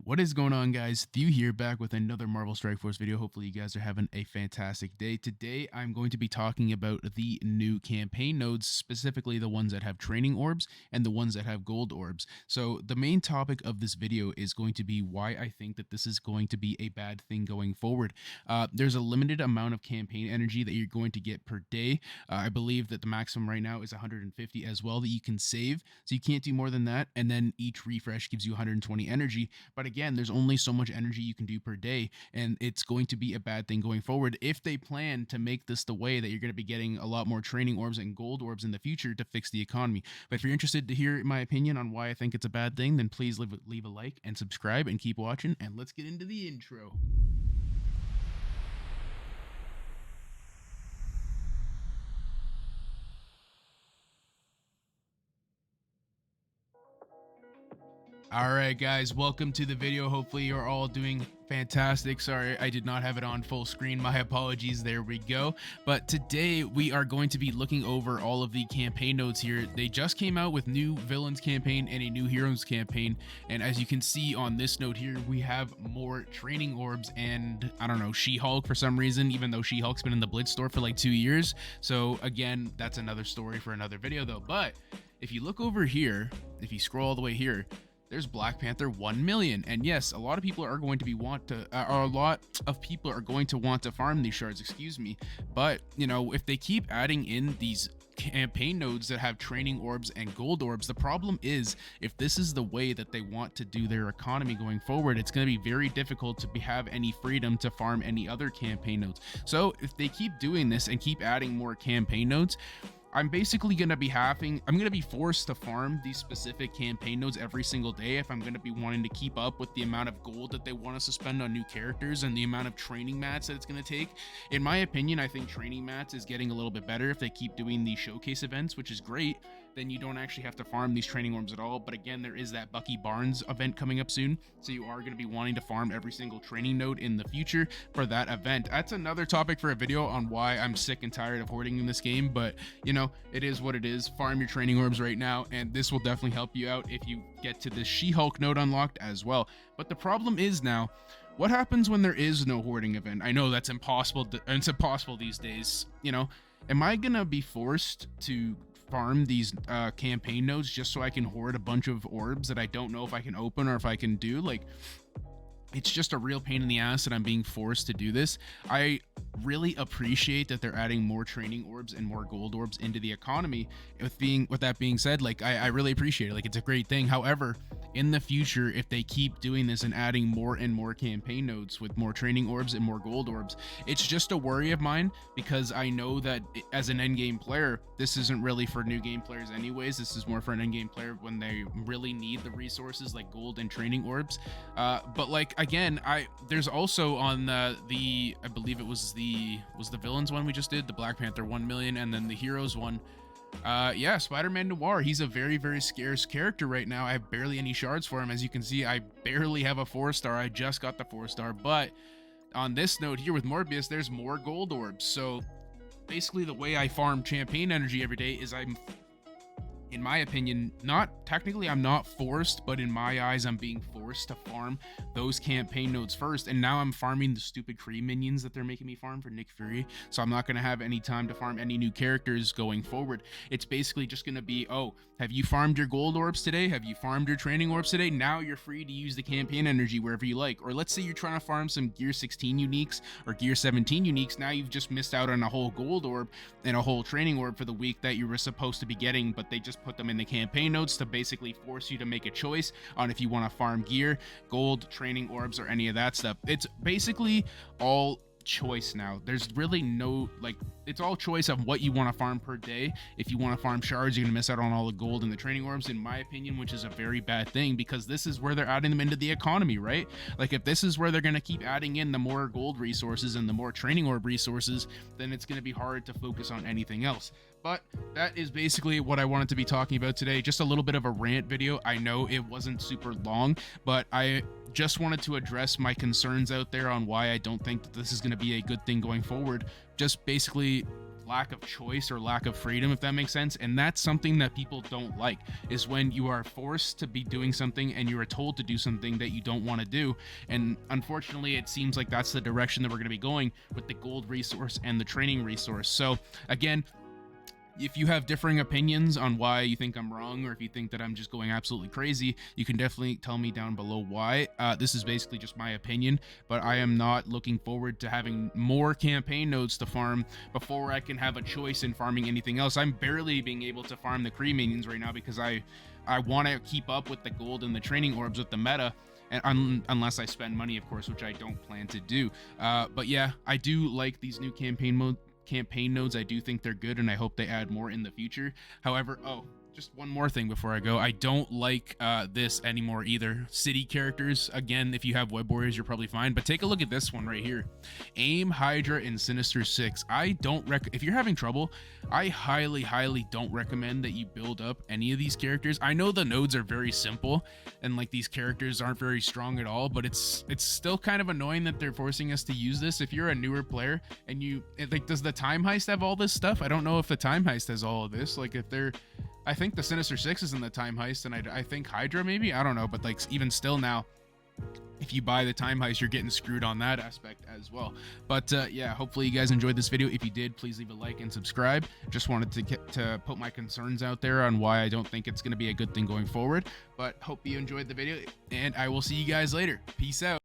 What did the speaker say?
What is going on, guys? Thew here, back with another Marvel Strike Force video. Hopefully you guys are having a fantastic day. Today I'm going to be talking about the new campaign nodes, specifically the ones that have training orbs and the ones that have gold orbs. So the main topic of this video is going to be why I think that this is going to be a bad thing going forward. There's a limited amount of campaign energy that you're going to get per day. I believe that the maximum right now is 150 as well that you can save, so you can't do more than that, and then each refresh gives you 120 energy. But again, there's only so much energy you can do per day, and it's going to be a bad thing going forward if they plan to make this the way that you're going to be getting a lot more training orbs and gold orbs in the future to fix the economy. But if you're interested to hear my opinion on why I think it's a bad thing, then please leave a like and subscribe and keep watching, and let's get into the intro. Alright guys, welcome to the video. Hopefully you're all doing fantastic. Sorry, I did not have it on full screen. My apologies. There we go. But today we are going to be looking over all of the campaign nodes here. They just came out with new villains campaign and a new heroes campaign. And as you can see on this note here, we have more training orbs and, I don't know, She-Hulk for some reason, even though She-Hulk's been in the Blitz store for like 2 years. So again, that's another story for another video though. But if you look over here, if you scroll all the way here, there's Black Panther 1 million. And yes, a lot of people are going to want to farm these shards, excuse me. But, you know, if they keep adding in these campaign nodes that have training orbs and gold orbs, the problem is if this is the way that they want to do their economy going forward, it's going to be very difficult to have any freedom to farm any other campaign nodes. So if they keep doing this and keep adding more campaign nodes, I'm basically going to be I'm going to be forced to farm these specific campaign nodes every single day if I'm going to be wanting to keep up with the amount of gold that they want us to spend on new characters and the amount of training mats that it's going to take. In my opinion, I think training mats is getting a little bit better if they keep doing the showcase events, which is great. Then you don't actually have to farm these training orbs at all. But again, there is that Bucky Barnes event coming up soon, so you are going to be wanting to farm every single training node in the future for that event. That's another topic for a video on why I'm sick and tired of hoarding in this game, but you know, it is what it is. Farm your training orbs right now, and this will definitely help you out if you get to this She-Hulk node unlocked as well. But the problem is now, what happens when there is no hoarding event? I know that's impossible. It's impossible these days. You know, am I gonna be forced to farm these campaign nodes just so I can hoard a bunch of orbs that I don't know if I can open or if I can do? Like, it's just a real pain in the ass that I'm being forced to do this. I really appreciate that they're adding more training orbs and more gold orbs into the economy. With that being said, like, I really appreciate it. Like, it's a great thing. However, in the future, if they keep doing this and adding more and more campaign nodes with more training orbs and more gold orbs, it's just a worry of mine, because I know that as an endgame player, this isn't really for new game players anyways. This is more for an endgame player when they really need the resources like gold and training orbs. But like, again, there's also on I believe it was the villains one we just did, the Black Panther 1 million, and then the heroes one. Yeah, Spider-Man Noir, he's a very, very scarce character right now. I have barely any shards for him. As you can see, I barely have a 4-star. I just got the 4-star, but on this note here with Morbius, there's more gold orbs. So basically the way I farm campaign energy every day is in my opinion, I'm not forced, but in my eyes, I'm being forced to farm those campaign nodes first. And now I'm farming the stupid Kree minions that they're making me farm for Nick Fury. So I'm not going to have any time to farm any new characters going forward. It's basically just going to be, oh, have you farmed your gold orbs today? Have you farmed your training orbs today? Now you're free to use the campaign energy wherever you like. Or let's say you're trying to farm some Gear 16 uniques or Gear 17 uniques. Now you've just missed out on a whole gold orb and a whole training orb for the week that you were supposed to be getting, but they just put them in the campaign notes to basically force you to make a choice on if you want to farm gear, gold, training orbs, or any of that stuff. It's basically all choice now. There's really no, like, it's all choice of what you want to farm per day. If you want to farm shards, you're gonna miss out on all the gold and the training orbs, in my opinion, which is a very bad thing, because this is where they're adding them into the economy, right? Like, if this is where they're gonna keep adding in the more gold resources and the more training orb resources, then it's gonna be hard to focus on anything else. But that is basically what I wanted to be talking about today. Just a little bit of a rant video. I know it wasn't super long, but I just wanted to address my concerns out there on why I don't think that this is going to be a good thing going forward. Just basically lack of choice or lack of freedom, if that makes sense. And that's something that people don't like, is when you are forced to be doing something and you are told to do something that you don't want to do. And unfortunately, it seems like that's the direction that we're going to be going with the gold resource and the training resource. So again, if you have differing opinions on why you think I'm wrong, or if you think that I'm just going absolutely crazy, you can definitely tell me down below why. This is basically just my opinion, but I am not looking forward to having more campaign nodes to farm before I can have a choice in farming anything else. I'm barely being able to farm the Kree minions right now because I want to keep up with the gold and the training orbs with the meta. And unless I spend money, of course, which I don't plan to do. But yeah, I do like these new campaign nodes. I do think they're good, and I hope they add more in the future. However, just one more thing before I go. I don't like this anymore either. City characters, again, if you have Web Warriors, you're probably fine, but take a look at this one right here. AIM, Hydra, and Sinister Six. I don't if you're having trouble, I highly don't recommend that you build up any of these characters. I know the nodes are very simple and like these characters aren't very strong at all, but it's still kind of annoying that they're forcing us to use this. If you're a newer player and like, does the Time Heist have all this stuff? I don't know if the Time Heist has all of this. Like, if they're, I think the Sinister Six is in the Time Heist, and I think Hydra maybe, I don't know, but like even still now, if you buy the Time Heist, you're getting screwed on that aspect as well. But yeah, hopefully you guys enjoyed this video. If you did, please leave a like and subscribe. Just wanted to put my concerns out there on why I don't think it's going to be a good thing going forward, but hope you enjoyed the video, and I will see you guys later. Peace out.